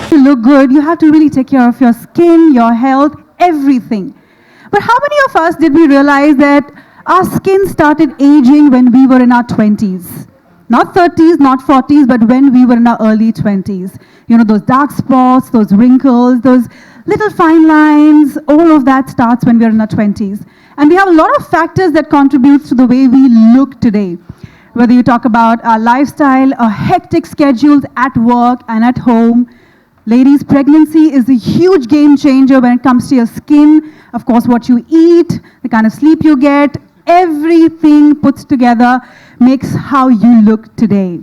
To look good, you have to really take care of your skin, your health, everything. But how many of us did we realize that our skin started aging when we were in our 20s? Not 30s, not 40s, but when we were in our early 20s. You know, those dark spots, those wrinkles, those little fine lines, all of that starts when we're in our 20s. And we have a lot of factors that contribute to the way we look today. Whether you talk about our lifestyle, our hectic schedules at work and at home. Ladies, pregnancy is a huge game changer when it comes to your skin. Of course, what you eat, the kind of sleep you get, everything put together makes how you look today.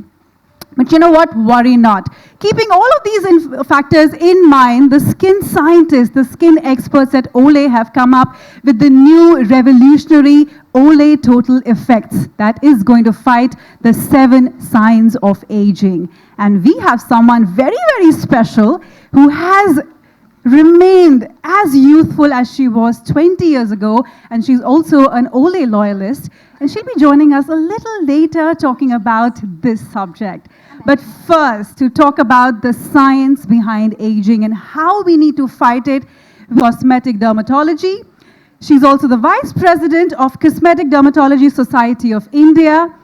But you know what? Worry not. Keeping all of these factors in mind, the skin scientists, the skin experts at Olay have come up with the new revolutionary Olay Total Effects that is going to fight the 7 signs of aging. And we have someone very, very special who has remained as youthful as she was 20 years ago, and she's also an Olay loyalist, and she'll be joining us a little later talking about this subject. But first, to talk about the science behind aging and how we need to fight it, cosmetic dermatology. She's also the Vice President of Cosmetic Dermatology Society of India,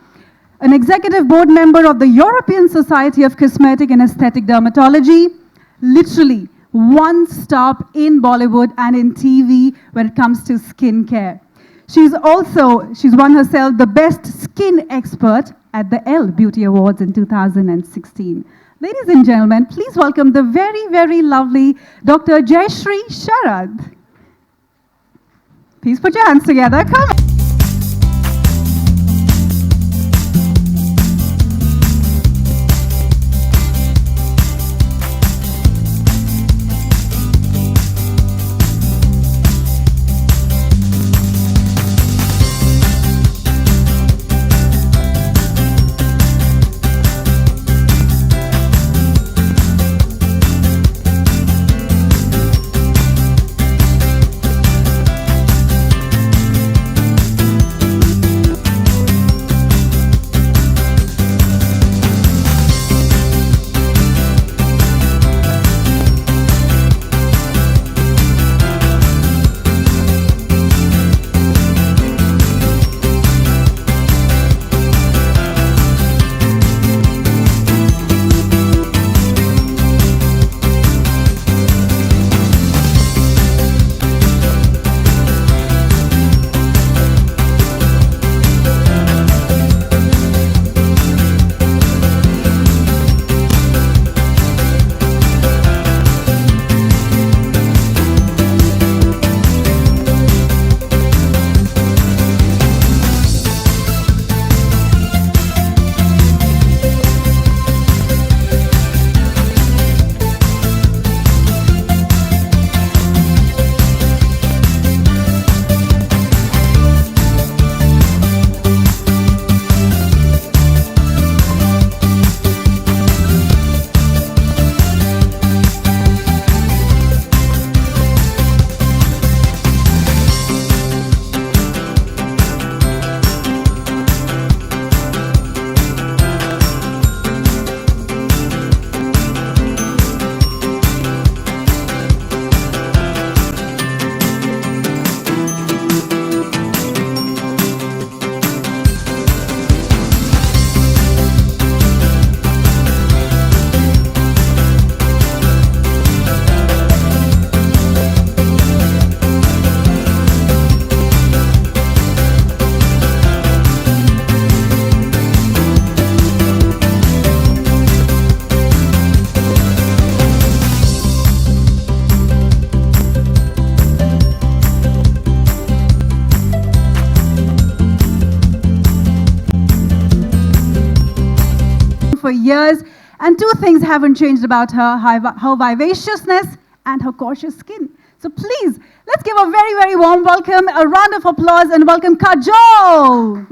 an executive board member of the European Society of Cosmetic and Aesthetic Dermatology, literally one stop in Bollywood and in TV when it comes to skincare. She's won herself the Best Skin Expert at the Elle Beauty Awards in 2016. Ladies and gentlemen, please welcome the very, very lovely Dr. Jayashree Sharad. Please put your hands together. Come on. For years, and 2 things haven't changed about her vivaciousness and her gorgeous skin. So please, let's give a very, very warm welcome, a round of applause, and welcome Kajol.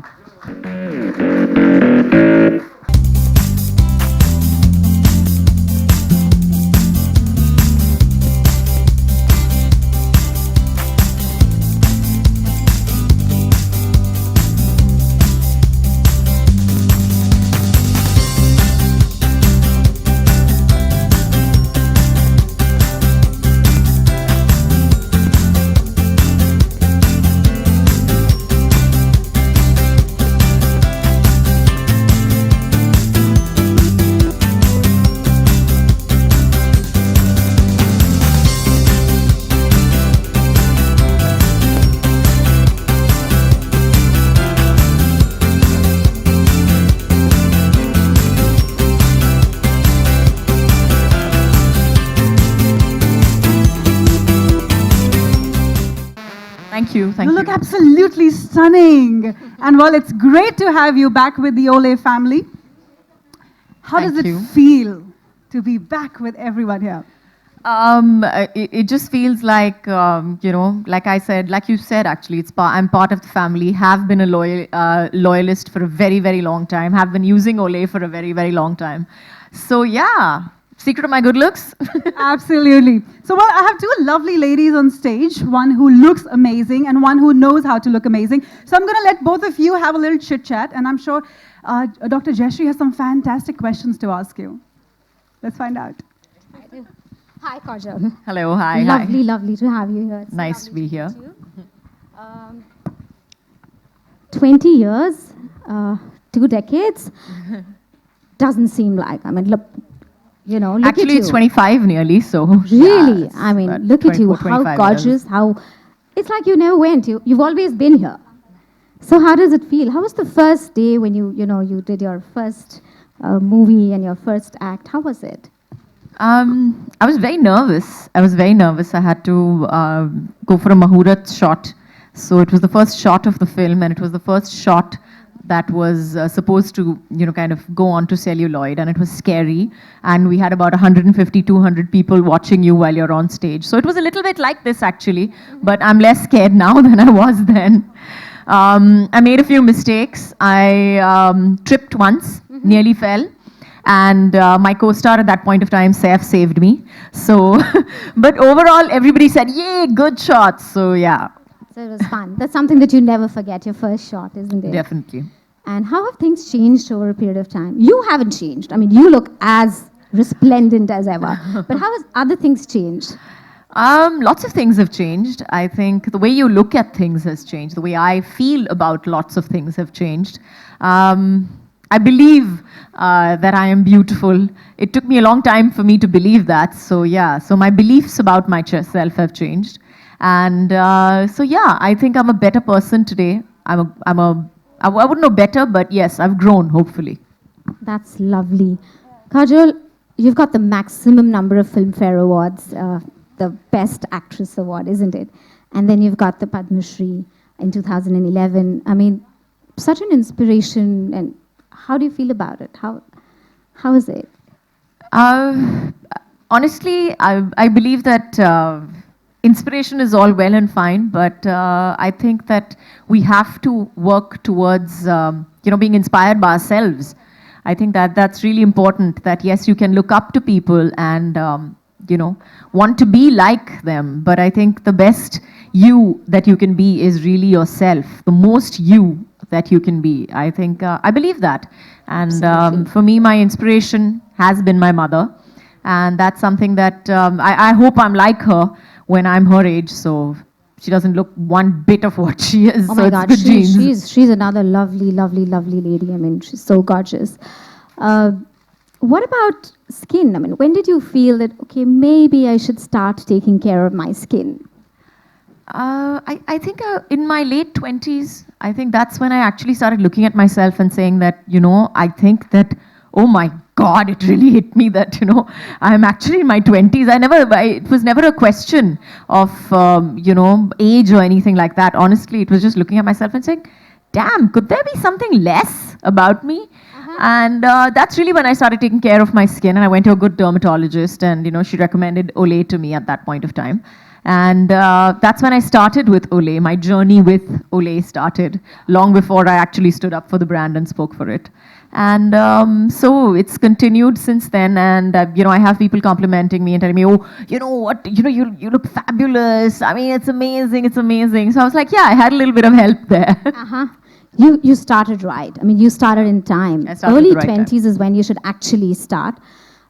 Thank you. Thank You you. look absolutely stunning. And well, it's great to have you back with the Olay family. How does Thank it you. feel to be back with everyone here? It just feels like, like I said, like you said, actually, I'm part of the family, have been a loyalist for a very, very long time, have been using Olay for a very, very long time. So yeah, secret of my good looks. Absolutely. So, well, I have two lovely ladies on stage, one who looks amazing and one who knows how to look amazing. So I'm going to let both of you have a little chit-chat, and I'm sure Dr. Jayashree has some fantastic questions to ask you. Let's find out. Hi, Kajol. Hello, hi, Lovely, hi. lovely to have you here. It's Nice to lovely be here. meet you. 20 years, 2 decades, doesn't seem like. I mean, look, look Actually, at you. it's 25 nearly, so. Really? yeah, it's I mean, about look at you, 24, how 25 gorgeous, years. how... It's like you never went. You've always been here. So how does it feel? How was the first day when you did your first movie and your first act? How was it? I was very nervous. I had to go for a Mahurat shot. So it was the first shot of the film, and it was the first shot that was supposed to, kind of go on to celluloid, and it was scary. And we had about 150, 200 people watching you while you're on stage. So it was a little bit like this, actually, but I'm less scared now than I was then. I made a few mistakes. I tripped once, nearly fell. And my co-star at that point of time, Saif, saved me. So, but overall, everybody said, yay, good shots. So, yeah. So it was fun. That's something that you never forget, your first shot, isn't it? Definitely. And how have things changed over a period of time? You haven't changed. I mean, you look as resplendent as ever. But how has other things changed? Lots of things have changed. I think the way you look at things has changed. The way I feel about lots of things have changed. I believe that I am beautiful. It took me a long time for me to believe that. So yeah, so my beliefs about myself have changed. And so yeah, I think I'm a better person today. I wouldn't know better, but yes, I've grown, hopefully. That's lovely. Kajol, you've got the maximum number of Filmfare Awards, the Best Actress Award, isn't it? And then you've got the Padma Shri in 2011. I mean, such an inspiration. And how do you feel about it? How is it? Honestly, I believe that inspiration is all well and fine, but I think that we have to work towards, being inspired by ourselves. I think that that's really important, that yes, you can look up to people and, want to be like them. But I think the best you that you can be is really yourself, the most you that you can be. I think, I believe that. And for me, my inspiration has been my mother. And that's something that I hope I'm like her when I'm her age. So she doesn't look one bit of what she is. Oh so my it's God, good genes. she's another lovely, lovely, lovely lady. I mean, she's so gorgeous. What about skin? I mean, when did you feel that, okay, maybe I should start taking care of my skin? I think in my late 20s, I think that's when I actually started looking at myself and saying that, I think that, oh my God, it really hit me that, I'm actually in my 20s. It was never a question of, age or anything like that. Honestly, it was just looking at myself and saying, damn, could there be something less about me? And that's really when I started taking care of my skin, and I went to a good dermatologist, and she recommended Olay to me at that point of time. And that's when I started with Olay. My journey with Olay started long before I actually stood up for the brand and spoke for it. And so it's continued since then. And I have people complimenting me and telling me, oh, you know what, you look fabulous. I mean, it's amazing, it's amazing. So I was like, yeah, I had a little bit of help there. You started right. I mean, you started in time. Early 20s is when you should actually start.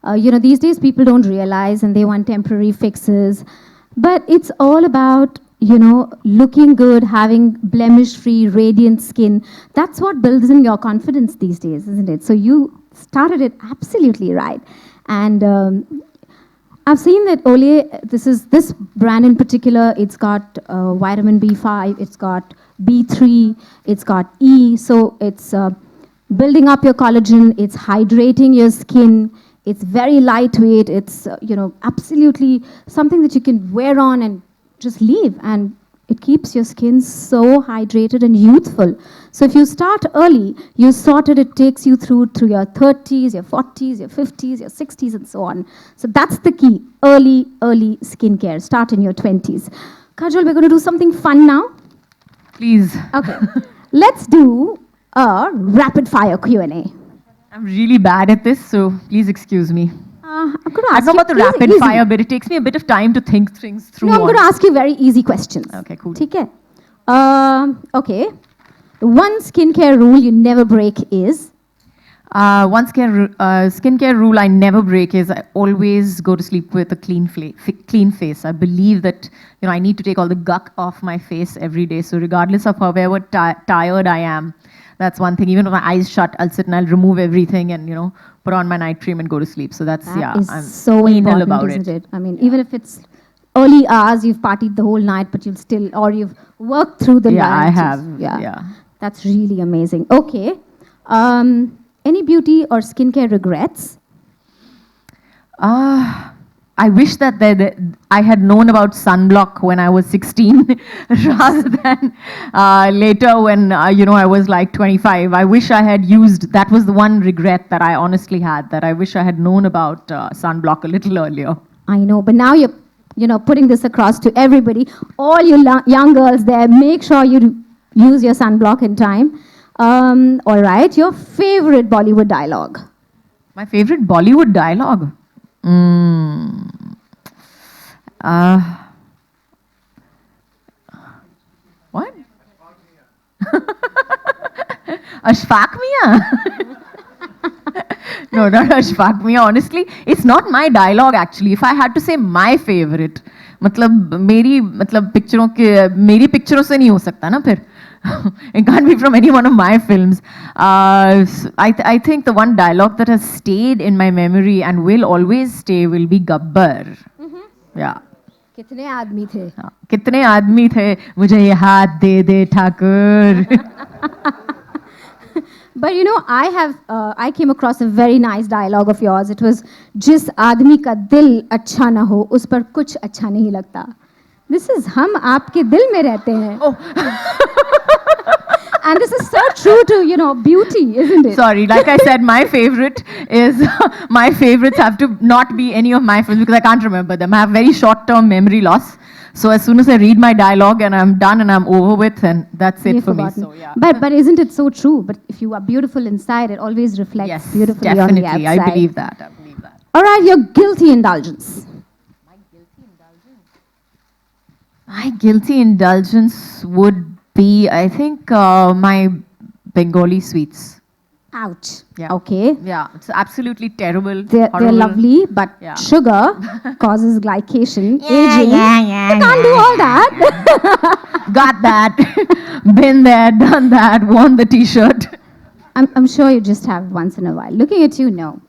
These days people don't realize and they want temporary fixes. But it's all about, looking good, having blemish-free, radiant skin. That's what builds in your confidence these days, isn't it? So you started it absolutely right. And I've seen that Olay, this brand in particular, it's got vitamin B5, it's got B3, it's got E. So it's building up your collagen, it's hydrating your skin. It's very lightweight. It's absolutely something that you can wear on and just leave. And It keeps your skin so hydrated and youthful. So if you start early, you sort it takes you through your 30s, your 40s, your 50s, your 60s, and so on. So that's the key. Early skincare. Start in your 20s. Kajol, we're going to do something fun now. Please. Okay. Let's do a rapid fire Q&A. I'm really bad at this, so please excuse me. I'm going to I ask know you about the rapid fire bit. It takes me a bit of time to think things through. No, I'm going to ask you very easy questions. Okay, cool. Okay. Okay. The one skincare rule you never break is? One skincare rule I never break is I always go to sleep with a clean face. I believe that I need to take all the gunk off my face every day. So regardless of however tired I am, that's one thing. Even with my eyes shut, I'll sit and I'll remove everything and put on my night cream and go to sleep. So that's I'm so important, about isn't it? I mean, even if it's early hours, you've partied the whole night, but you'll still, or you've worked through the night. Yeah, I have. Yeah. That's really amazing. Okay. Any beauty or skincare regrets? I wish that I had known about sunblock when I was 16 rather than later when, I was like 25. I wish I had used, that was the one regret that I honestly had, that I wish I had known about sunblock a little earlier. I know, but now you're, putting this across to everybody. All you young girls there, make sure you use your sunblock in time. All right, your favorite Bollywood dialogue? My favorite Bollywood dialogue? What? Ashfaq Mia? No, not Ashfaq Mia. Honestly, it's not my dialogue actually. If I had to say my favorite, मेरी पिक्चरों से नहीं हो सकता ना फिर. It can't be from any one of my films. I think the one dialogue that has stayed in my memory and will always stay will be Gabbar. Yeah. कितने आदमी थे? कितने आदमी थे? मुझे ये हाथ दे दे Thakur. But I came across a very nice dialogue of yours. It was, जिस आदमी का दिल अच्छा ना हो, उस पर कुछ अच्छा नहीं लगता. This is, हम आपके दिल में रहते हैं. Oh. And this is so true to, beauty, isn't it? Sorry, like I said, my favorite is, my favorites have to not be any of my films because I can't remember them. I have very short-term memory loss. So as soon as I read my dialogue and I'm done and I'm over with, and that's it for forgotten. me. So, yeah. But isn't it so true? But if you are beautiful inside, it always reflects beautifully definitely. on the outside. I believe that. All right, your guilty indulgence. My guilty indulgence would be, I think, my Bengali sweets. Ouch. Yeah. Okay. Yeah, it's absolutely terrible. They're lovely, but sugar causes glycation, aging. Yeah. You can't do all that. Got that. Been there, done that, worn the t-shirt. I'm sure you just have once in a while. Looking at you, no.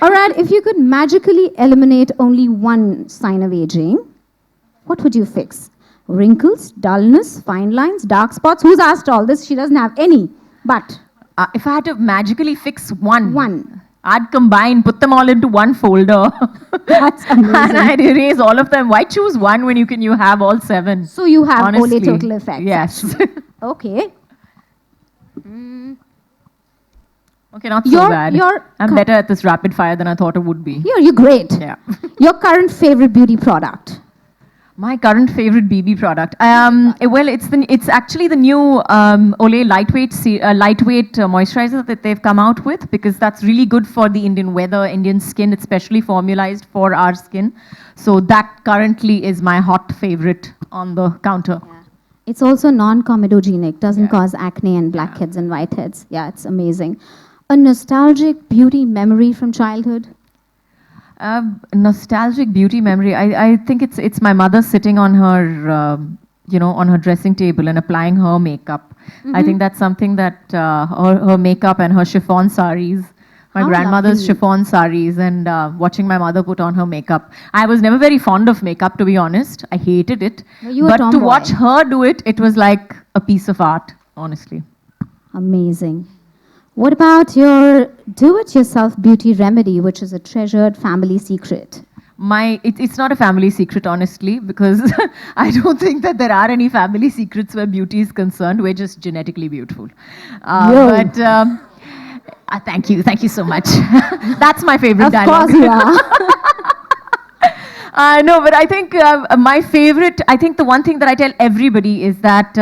All right, if you could magically eliminate only one sign of aging, what would you fix? Wrinkles, dullness, fine lines, dark spots? Who's asked all this? She doesn't have any. But if I had to magically fix one, I'd combine, put them all into one folder. That's amazing. And I'd erase all of them. Why choose one when you have all 7? So you have honestly. Olay total effect. Yes. Okay. Okay, not so bad. I'm better at this rapid fire than I thought it would be. You're great. Yeah. Your current favorite beauty product? My current favorite BB product. Well, it's actually the new Olay lightweight moisturizer that they've come out with, because that's really good for the Indian weather, Indian skin. It's specially formulated for our skin. So that currently is my hot favorite on the counter. Yeah. It's also non-comedogenic, doesn't cause acne and blackheads and whiteheads. Yeah, it's amazing. A nostalgic beauty memory from childhood? Nostalgic beauty memory. I think it's my mother sitting on her, on her dressing table and applying her makeup. I think that's something that her makeup and her chiffon saris, my grandmother's chiffon saris, and watching my mother put on her makeup. I was never very fond of makeup, to be honest. I hated it. But to watch her do it, it was like a piece of art, honestly. Amazing. What about your do-it-yourself beauty remedy, which is a treasured family secret? it's not a family secret, honestly, because I don't think that there are any family secrets where beauty is concerned. We're just genetically beautiful. Thank you so much. That's my favorite dialogue. Of course you are. No, but I think my favorite, I think the one thing that I tell everybody is that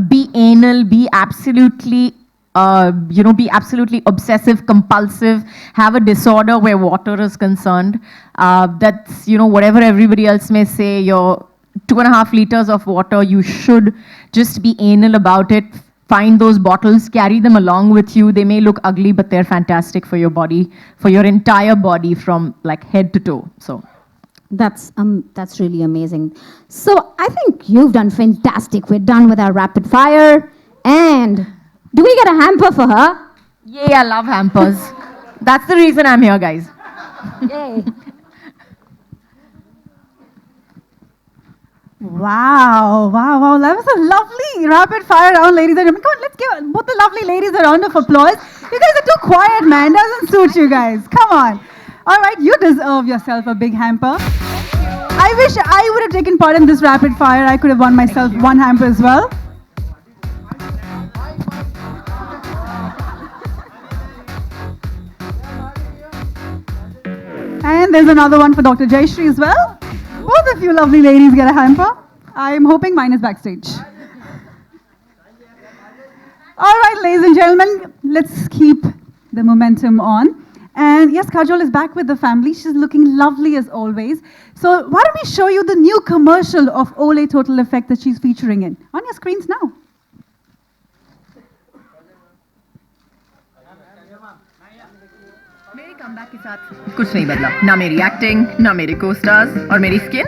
be anal, be absolutely, be absolutely obsessive, compulsive, have a disorder where water is concerned. That's, whatever everybody else may say, your 2.5 liters of water, you should just be anal about it. Find those bottles, carry them along with you. They may look ugly, but they're fantastic for your body, for your entire body from like head to toe. So. That's really amazing. So I think you've done fantastic. We're done with our rapid fire. And do we get a hamper for her? Yay, I love hampers. That's the reason I'm here, guys. Yay. Wow. That was a lovely rapid fire round, ladies and gentlemen. Come on, let's give both the lovely ladies a round of applause. You guys are too quiet, man. Doesn't suit you guys. Come on. All right, you deserve yourself a big hamper. I wish I would have taken part in this rapid fire. I could have won myself one hamper as well. And there's another one for Dr. Jayashree as well. Both of you lovely ladies get a hamper. I'm hoping mine is backstage. All right, ladies and gentlemen, let's keep the momentum on. And yes, Kajol is back with the family. She's looking lovely as always. So why don't we show you the new commercial of Olay Total Effect that she's featuring in on your screens now. मेरे comeback के साथ कुछ नहीं बदला ना मेरी acting ना मेरे co-stars और मेरी skin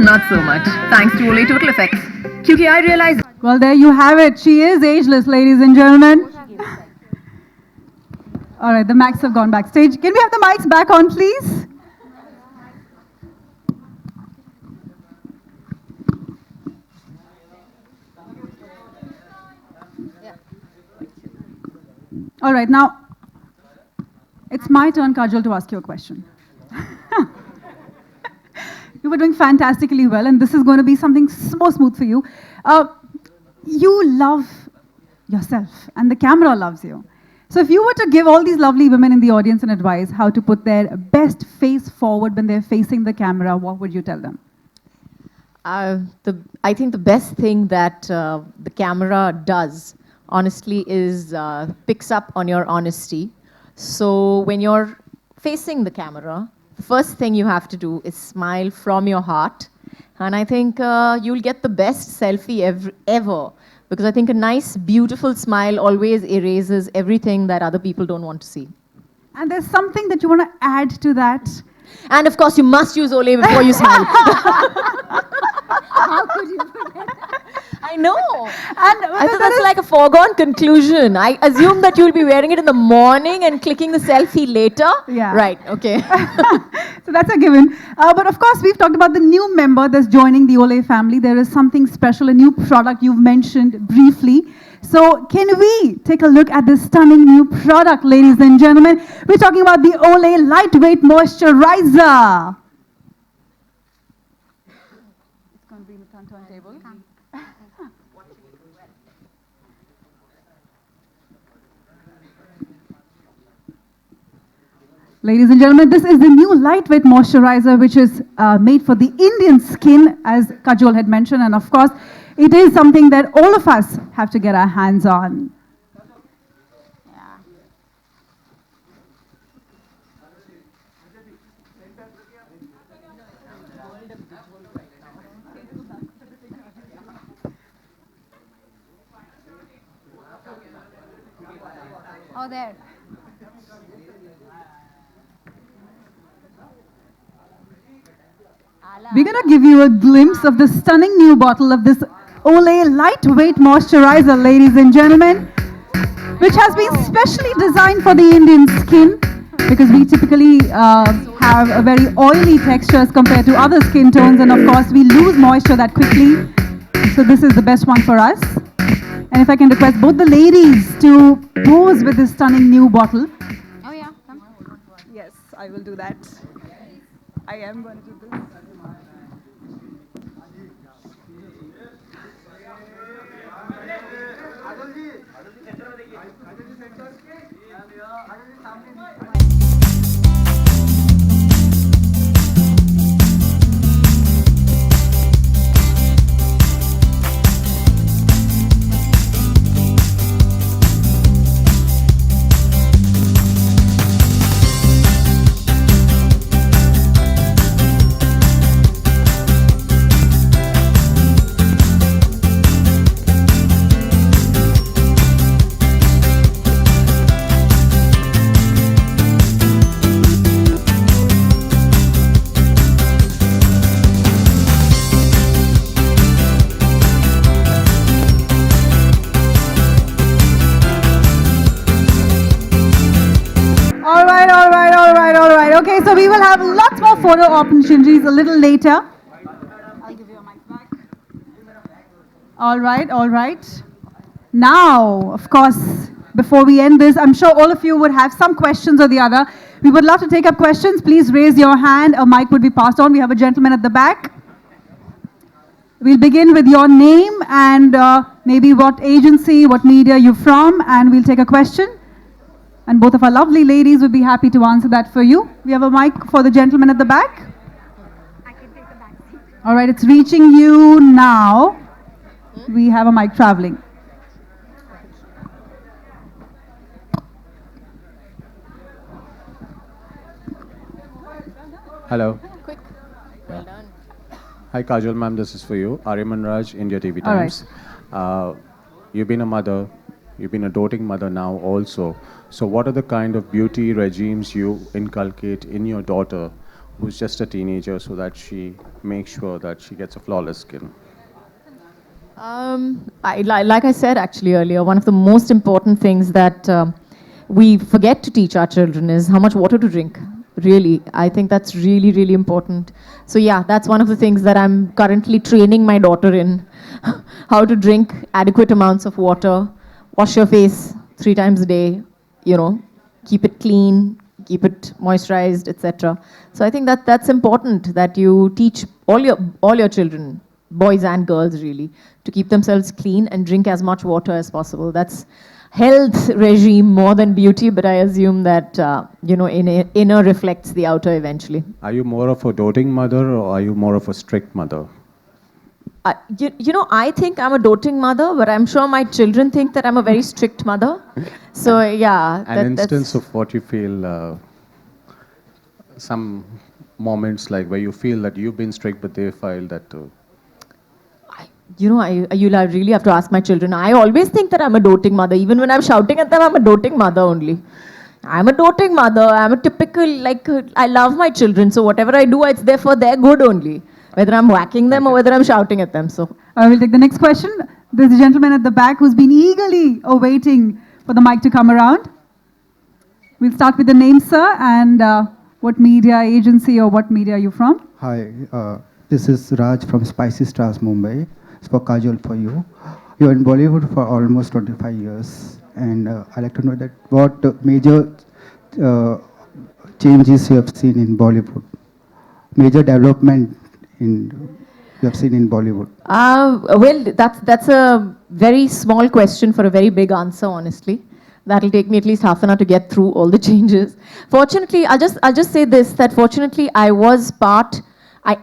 not so much thanks to Olay Total Effects क्योंकि I realized well there you have it, she is ageless, ladies and gentlemen. All right, the Macs have gone backstage. Can we have the mics back on, please? All right, now it's my turn, Kajol, to ask you a question. You were doing fantastically well, and this is going to be something more smooth for you. You love yourself, and the camera loves you. So if you were to give all these lovely women in the audience an advice how to put their best face forward when they're facing the camera, what would you tell them? I think the best thing that the camera does, honestly, is picks up on your honesty. So when you're facing the camera, the first thing you have to do is smile from your heart. And I think you'll get the best selfie ever. Because I think a nice, beautiful smile always erases everything that other people don't want to see. And there's something that you want to add to that? And of course, you must use Olay before you smile. How could you forget that? I know. And I thought that's like a foregone conclusion. I assume that you'll be wearing it in the morning and clicking the selfie later. Yeah. Right, okay. So that's a given. But of course, we've talked about the new member that's joining the Olay family. There is something special, a new product you've mentioned briefly. So can we take a look at this stunning new product, ladies and gentlemen? We're talking about the Olay Lightweight Moisturizer. It's going to be in the turntable. Ladies and gentlemen, this is the new lightweight moisturizer which is made for the Indian skin, as Kajol had mentioned, and of course, it is something that all of us have to get our hands on. Oh, there. We're going to give you a glimpse of the stunning new bottle of this Olay Lightweight Moisturizer, ladies and gentlemen, which has been specially designed for the Indian skin because we typically have a very oily texture as compared to other skin tones, and of course we lose moisture that quickly. So this is the best one for us. And if I can request both the ladies to pose with this stunning new bottle. Oh, yeah. Come. Yes, I will do that. I am going to do this. All right. Okay, so we will have lots more photo opportunities a little later. I'll give you a mic back. All right. Now, of course, before we end this, I'm sure all of you would have some questions or the other. We would love to take up questions. Please raise your hand. A mic would be passed on. We have a gentleman at the back. We'll begin with your name and maybe what agency, what media you're from, and we'll take a question. And both of our lovely ladies would be happy to answer that for you. We have a mic for the gentleman at the back. I can take the back seat. All right, it's reaching you now. We have a mic traveling. Hello. Quick. Well done. Hi, Kajol ma'am, this is for you. Aryaman Raj, India TV Times. You've been a mother. You've been a doting mother now also. So what are the kind of beauty regimes you inculcate in your daughter who's just a teenager so that she makes sure that she gets a flawless skin? Like I said actually earlier, one of the most important things that we forget to teach our children is how much water to drink. Really, I think that's really, really important. So yeah, that's one of the things that I'm currently training my daughter in. How to drink adequate amounts of water, wash your face 3 times a day, keep it clean, keep it moisturized, etc. So I think that that's important, that you teach all your children, boys and girls really, to keep themselves clean and drink as much water as possible. That's health regime more than beauty, but I assume that inner reflects the outer eventually. Are you more of a doting mother or are you more of a strict mother? I think I'm a doting mother, but I'm sure my children think that I'm a very strict mother. So yeah. An instance of what you feel, some moments like where you feel that you've been strict, but they feel that too. You'll really have to ask my children. I always think that I'm a doting mother. Even when I'm shouting at them, I'm a doting mother only. I'm a doting mother. I'm a typical, I love my children. So whatever I do, it's there for their good only. Whether I'm whacking them or whether I'm shouting at them. So I will take the next question. There's a gentleman at the back who's been eagerly awaiting for the mic to come around. We'll start with the name, sir, and what media agency or what media are you from? Hi, this is Raj from Spicy Stars, Mumbai. It's for Kajol for you. You're in Bollywood for almost 25 years, and I'd like to know that what major changes you have seen in Bollywood, major development you have seen in Bollywood. Well, that's a very small question for a very big answer, honestly. That'll take me at least half an hour to get through all the changes. Fortunately, I'll just say this, that fortunately I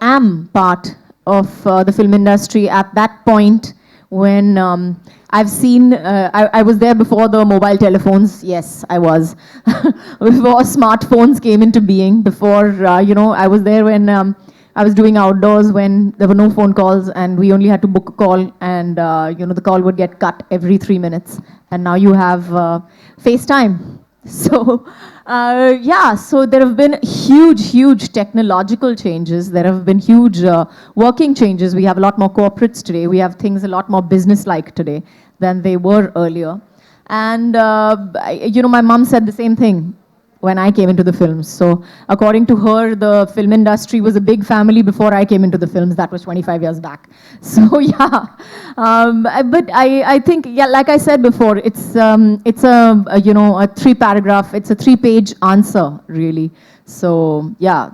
am part of the film industry at that point when I've seen, I was there before the mobile telephones. Yes, I was. Before smartphones came into being, before, I was there when I was doing outdoors when there were no phone calls and we only had to book a call and, the call would get cut every 3 minutes. And now you have FaceTime. So, so there have been huge technological changes. There have been huge working changes. We have a lot more corporates today. We have things a lot more business-like today than they were earlier. And, my mom said the same thing when I came into the films. So according to her, the film industry was a big family before I came into the films. That was 25 years back. So yeah, but I think, like I said before, it's a 3-paragraph, it's a 3-page answer really. So yeah,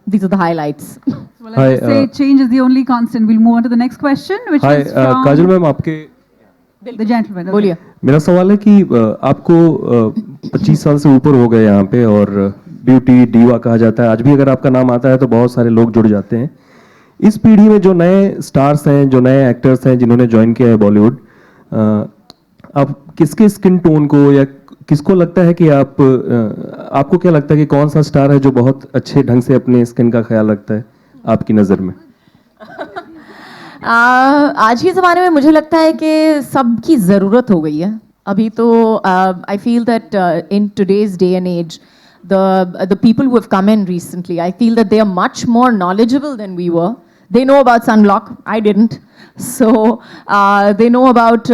these are the highlights. Well, I say change is the only constant. We'll move on to the next question, which is from Kajal ma'am आपके the gentleman. Okay. बोलिए. मेरा सवाल है कि आपको 25 साल से ऊपर हो गए यहाँ पे और ब्यूटी डीवा कहा जाता है. आज भी अगर आपका नाम आता है तो बहुत सारे लोग जुड़ जाते हैं. इस पीढ़ी में जो नए स्टार्स हैं, जो नए एक्टर्स हैं जिन्होंने ज्वाइन किया है बॉलीवुड, आप किसके स्किन टोन को या किसको लगता है कि आपको क्या लगता है कि कौन सा स्टार है जो बहुत अच्छे ढंग से अपने स्किन का ख्याल रखता है आपकी नज़र में? आज के ज़माने में मुझे लगता है कि सबकी ज़रूरत हो गई है अभी तो. I feel that in today's day and age the people who have come in recently, I feel that they are much more knowledgeable than we were. They know about sunblock. I didn't. So they know about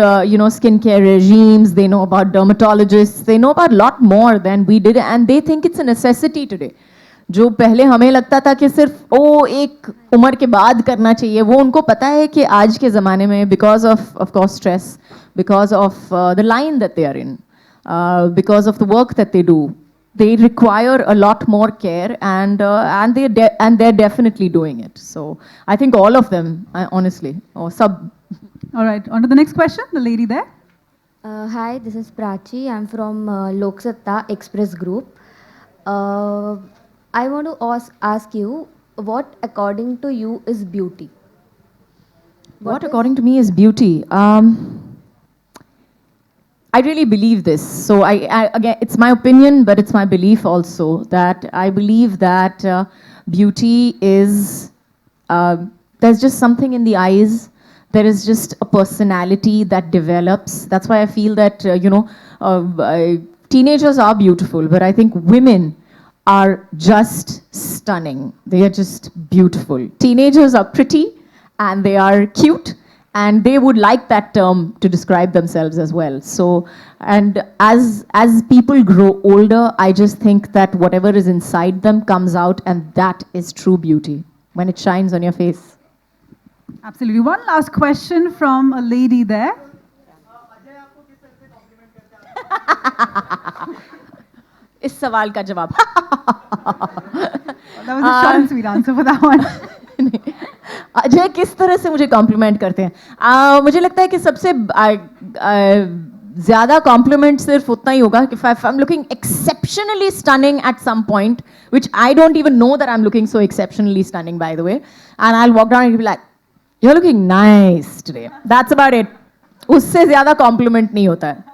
skincare regimes. They know about dermatologists. They know about a lot more than we did, and they think it's a necessity today. जो पहले हमें लगता था कि सिर्फ एक उम्र के बाद करना चाहिए, वो उनको पता है कि आज के ज़माने में because of course stress, because of the line that they are in, because of the work that they do, they require a lot more care, and they're definitely doing it. So I think all of them, honestly, or sub. All right, on to the next question. The lady there. Hi, this is Prachi. I'm from Lok Satta Express Group. I want to ask you, what according to you is beauty? What according to me is beauty? I really believe this. So I again, it's my opinion, but it's my belief also that I believe that beauty is, there's just something in the eyes. There is just a personality that develops. That's why I feel that, teenagers are beautiful, but I think women are just stunning. They are just beautiful. Teenagers are pretty and they are cute. And they would like that term to describe themselves as well. So, and as people grow older, I just think that whatever is inside them comes out, and that is true beauty when it shines on your face. Absolutely. One last question from a lady there. इस सवाल का जवाब. That was a short and sweet answer for that one. Ajay किस तरह से मुझे complement करते हैं. मुझे लगता है कि सबसे ज़्यादा कॉम्प्लीमेंट सिर्फ उतना ही होगा कि if I'm looking exceptionally stunning at some point, which I don't even know that I'm looking so exceptionally stunning, by the way, and I'll walk down and be like, you're looking nice today. That's about it. उससे ज़्यादा complement नहीं होता है.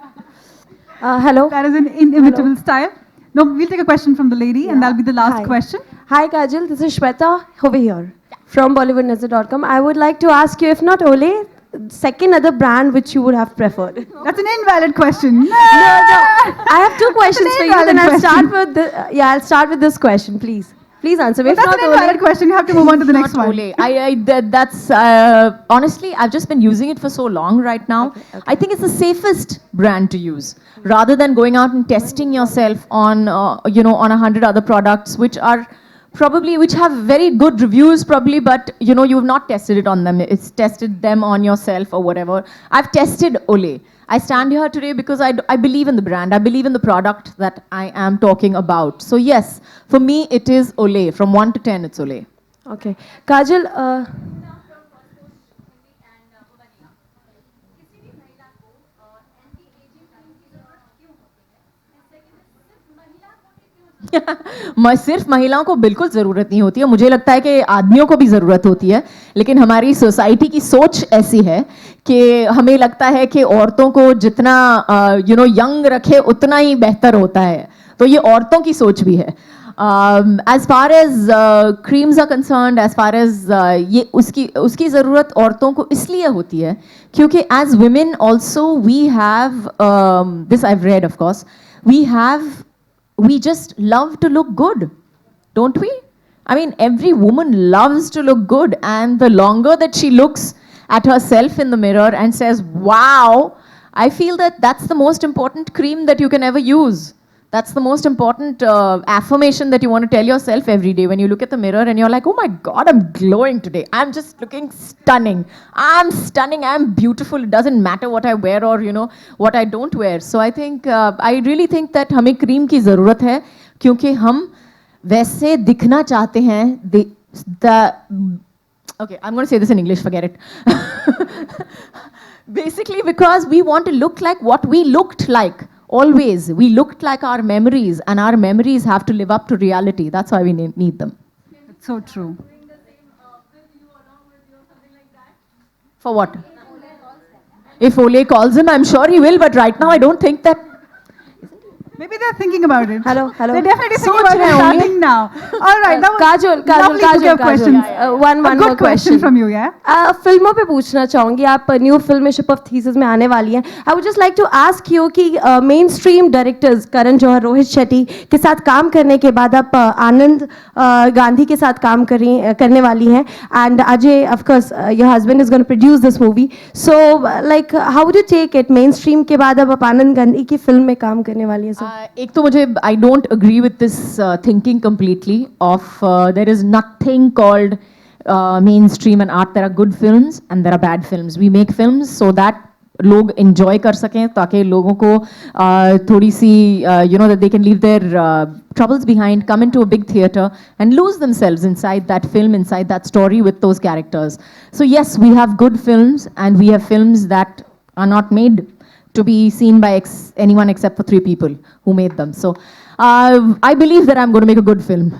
Hello. That is an inimitable style. No, we'll take a question from the lady, and that'll be the last question. Hi, Kajol. This is Shweta over here from BollywoodNazar.com. I would like to ask you, if not Olay, second other brand which you would have preferred. That's an invalid question. No. I have two questions for you. Then I'll start with this question, please. Please answer me. Well, that's an invalid question. You have to move on to the next one. Olay. That's honestly, I've just been using it for so long right now. Okay. I think it's the safest brand to use, rather than going out and testing yourself on on 100 other products which have very good reviews probably, but you've not tested it on them. It's tested them on yourself or whatever. I've tested Olay. I stand here today because I believe in the brand. I believe in the product that I am talking about. So yes, for me it is Olay. From 1 to 10, it's Olay. Okay. Kajol, सिर्फ महिलाओं को बिल्कुल ज़रूरत नहीं होती है. मुझे लगता है कि आदमियों को भी ज़रूरत होती है, लेकिन हमारी सोसाइटी की सोच ऐसी है कि हमें लगता है कि औरतों को जितना यंग रखे उतना ही बेहतर होता है. तो ये औरतों की सोच भी है. As far as creams are concerned, as far as ये उसकी ज़रूरत औरतों को इसलिए होती है क्योंकि as women also we have this I've read, of course, we just love to look good, don't we? I mean, every woman loves to look good, and the longer that she looks at herself in the mirror and says, wow, I feel that that's the most important cream that you can ever use. That's the most important affirmation that you want to tell yourself every day when you look at the mirror and you're like, oh my God, I'm glowing today. I'm just looking stunning. I'm stunning. I'm beautiful. It doesn't matter what I wear or, what I don't wear. So I think, I really think that हमें cream की ज़रूरत है क्योंकि हम वैसे दिखना चाहते हैं, okay, I'm going to say this in English, forget it. Basically because we want to look like what we looked like. Always, we looked like our memories, and our memories have to live up to reality. That's why we need them. It's so true. For what? If Olay calls him, I'm sure he will, but right now I don't think that. Maybe they're thinking about it. Hello. They're definitely thinking about it starting now. All right. That was Kajol, lovely to get questions. One A good more question from you, yeah? फिल्मों पे पूछना चाहूँगी, आप new फिल्मशिप of thesis में आने वाली हैं. I would just like to ask you कि mainstream directors Karan Johar, Rohit Shetty के साथ काम करने के बाद आप आनंद गांधी के साथ काम करने वाली हैं, and Ajay, of course your husband is going to produce this movie. So like how would you take it, mainstream के बाद अब आप आनंद गांधी की फिल्म में काम करने वाली हैं? एक तो मुझे I don't agree with this thinking completely of there is nothing called mainstream and art. There are good films and there are bad films. We make films so that लोग enjoy कर सकें, ताकि लोगों को थोड़ी सी that they can leave their troubles behind, come into a big theatre and lose themselves inside that film, inside that story with those characters. So yes, we have good films and we have films that are not made to be seen by anyone except for 3 people who made them. So I believe that I'm going to make a good film.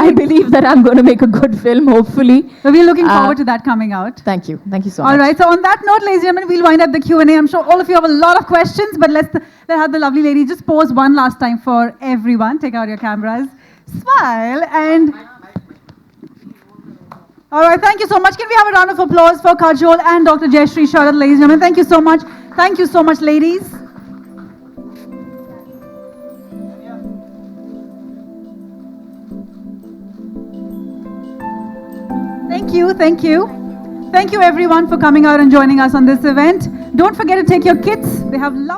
I believe that I'm going to make a good film, hopefully. So we're looking forward to that coming out. Thank you. Thank you so much. All right. So on that note, ladies and gentlemen, we'll wind up the Q&A. I'm sure all of you have a lot of questions, but let's have the lovely lady just pose one last time for everyone. Take out your cameras. Smile and... All right. Thank you so much. Can we have a round of applause for Kajol and Dr. Jayashree Sharad, ladies and gentlemen? Thank you so much. Thank you so much, ladies. Thank you, thank you. Thank you everyone for coming out and joining us on this event. Don't forget to take your kids. They have love.